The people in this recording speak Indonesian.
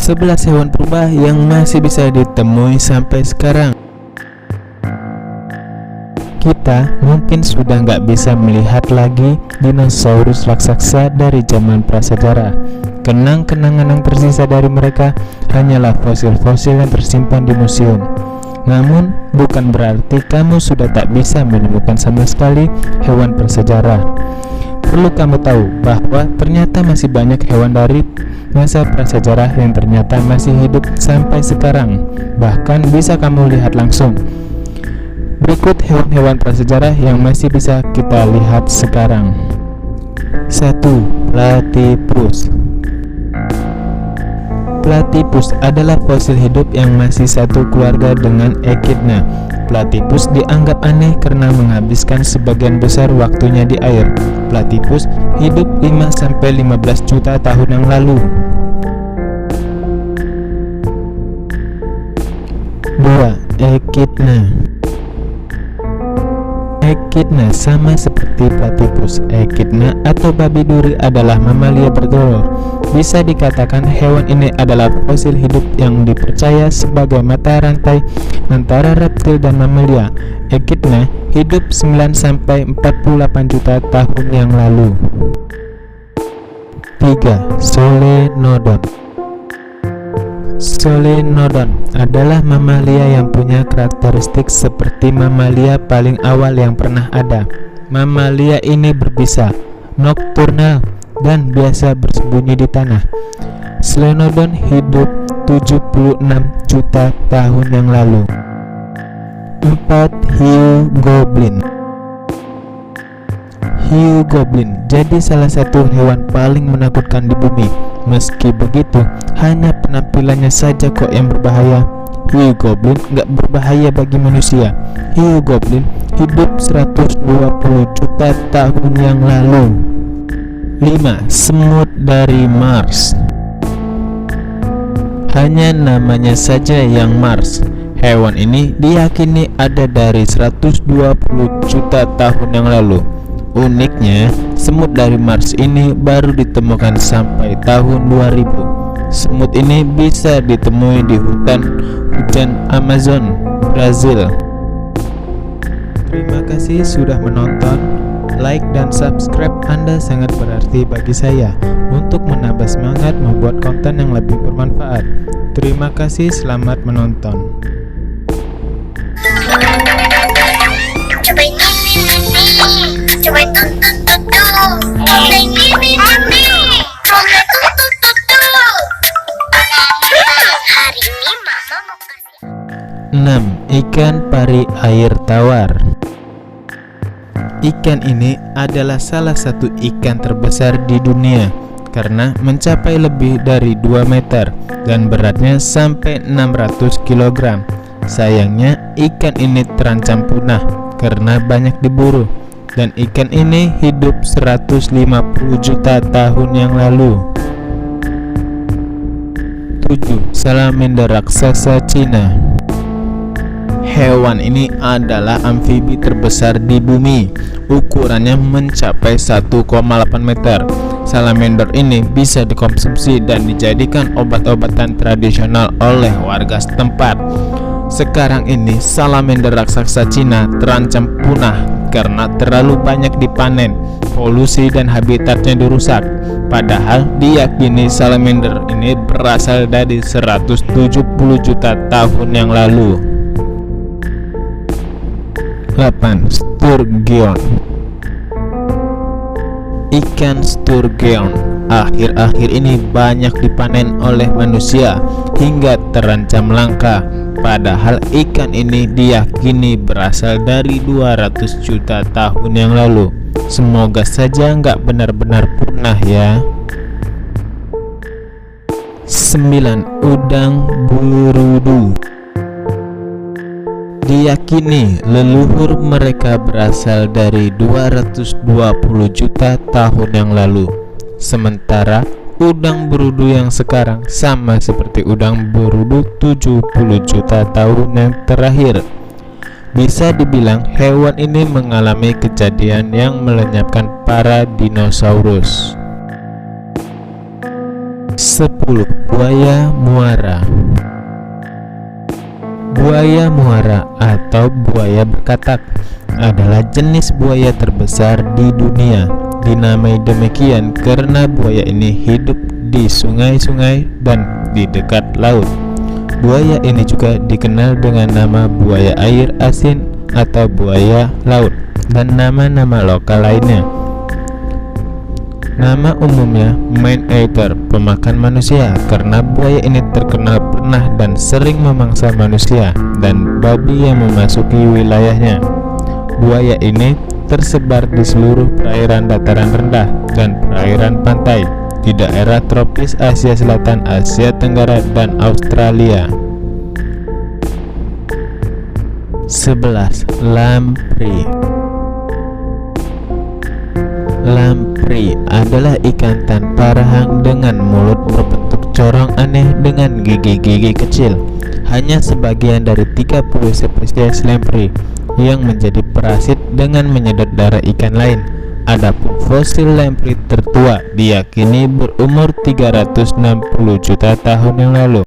11 hewan purba yang masih bisa ditemui sampai sekarang. Kita mungkin sudah nggak bisa melihat lagi dinosaurus raksasa dari zaman prasejarah. Kenang-kenangan yang tersisa dari mereka hanyalah fosil-fosil yang tersimpan di museum. Namun, bukan berarti kamu sudah tak bisa menemukan sama sekali hewan prasejarah. Perlu kamu tahu bahwa ternyata masih banyak hewan dari masa prasejarah yang ternyata masih hidup sampai sekarang. Bahkan bisa kamu lihat langsung. Berikut hewan-hewan prasejarah yang masih bisa kita lihat sekarang. 1. Platypus. Platypus adalah fosil hidup yang masih satu keluarga dengan Echidna. Platypus dianggap aneh karena menghabiskan sebagian besar waktunya di air. Platypus hidup 5-15 juta tahun yang lalu. 2. Echidna. Echidna sama seperti Platypus. Echidna atau babi duri adalah mamalia bertelur. Bisa dikatakan hewan ini adalah fosil hidup yang dipercaya sebagai mata rantai antara reptil dan mamalia. Echidna hidup 9-48 juta tahun yang lalu. 3. Solenodon. Solenodon adalah mamalia yang punya karakteristik seperti mamalia paling awal yang pernah ada. Mamalia ini berbisa, nokturnal, dan biasa bersembunyi di tanah. Solenodon hidup 76 juta tahun yang lalu. 4. Hiu goblin. Hiu goblin jadi salah satu hewan paling menakutkan di bumi. Meski begitu, hanya penampilannya saja kok yang berbahaya. Hiu goblin nggak berbahaya bagi manusia. Hiu goblin hidup 120 juta tahun yang lalu. 5. Semut dari Mars. Hanya namanya saja yang Mars. Hewan ini diyakini ada dari 120 juta tahun yang lalu. Uniknya, semut dari Mars ini baru ditemukan sampai tahun 2000. Semut ini bisa ditemui di hutan hujan Amazon, Brazil. Terima kasih sudah menonton. Like dan subscribe Anda sangat berarti bagi saya untuk menambah semangat membuat konten yang lebih bermanfaat. Terima kasih, selamat menonton. Hari ini Mama mau kasih 6. Ikan pari air tawar. Ikan ini adalah salah satu ikan terbesar di dunia karena mencapai lebih dari 2 meter dan beratnya sampai 600 kg. Sayangnya ikan ini terancam punah karena banyak diburu, dan ikan ini hidup 150 juta tahun yang lalu. 7. Salamander raksasa Cina. Hewan ini adalah amfibi terbesar di bumi. Ukurannya mencapai 1,8 meter. Salamander ini bisa dikonsumsi dan dijadikan obat-obatan tradisional oleh warga setempat. Sekarang ini salamander raksasa Cina terancam punah karena terlalu banyak dipanen, polusi dan habitatnya dirusak. Padahal diyakini salamander ini berasal dari 170 juta tahun yang lalu. 8. Sturgeon. Ikan sturgeon akhir-akhir ini banyak dipanen oleh manusia hingga terancam langka. Padahal ikan ini diyakini berasal dari 200 juta tahun yang lalu. Semoga saja nggak benar-benar punah ya. 9. Udang berudu. Diyakini leluhur mereka berasal dari 220 juta tahun yang lalu. Sementara udang berudu yang sekarang sama seperti udang berudu 70 juta tahun yang terakhir. Bisa dibilang hewan ini mengalami kejadian yang melenyapkan para dinosaurus. 10. Buaya muara. Buaya muara atau buaya berkatak adalah jenis buaya terbesar di dunia. Dinamai demikian karena buaya ini hidup di sungai-sungai dan di dekat laut. Buaya ini juga dikenal dengan nama buaya air asin atau buaya laut dan nama-nama lokal lainnya. Nama umumnya man-eater, pemakan manusia, karena buaya ini terkenal pernah dan sering memangsa manusia dan babi yang memasuki wilayahnya. Buaya ini tersebar di seluruh perairan dataran rendah dan perairan pantai di daerah tropis Asia Selatan, Asia Tenggara, dan Australia. 11. Lamprey. Lamprey adalah ikan tanpa rahang dengan mulut berbentuk corong aneh dengan gigi-gigi kecil. Hanya sebagian dari 30 spesies lamprey yang menjadi parasit dengan menyedot darah ikan lain. Adapun fosil lamprey tertua diyakini berumur 360 juta tahun yang lalu.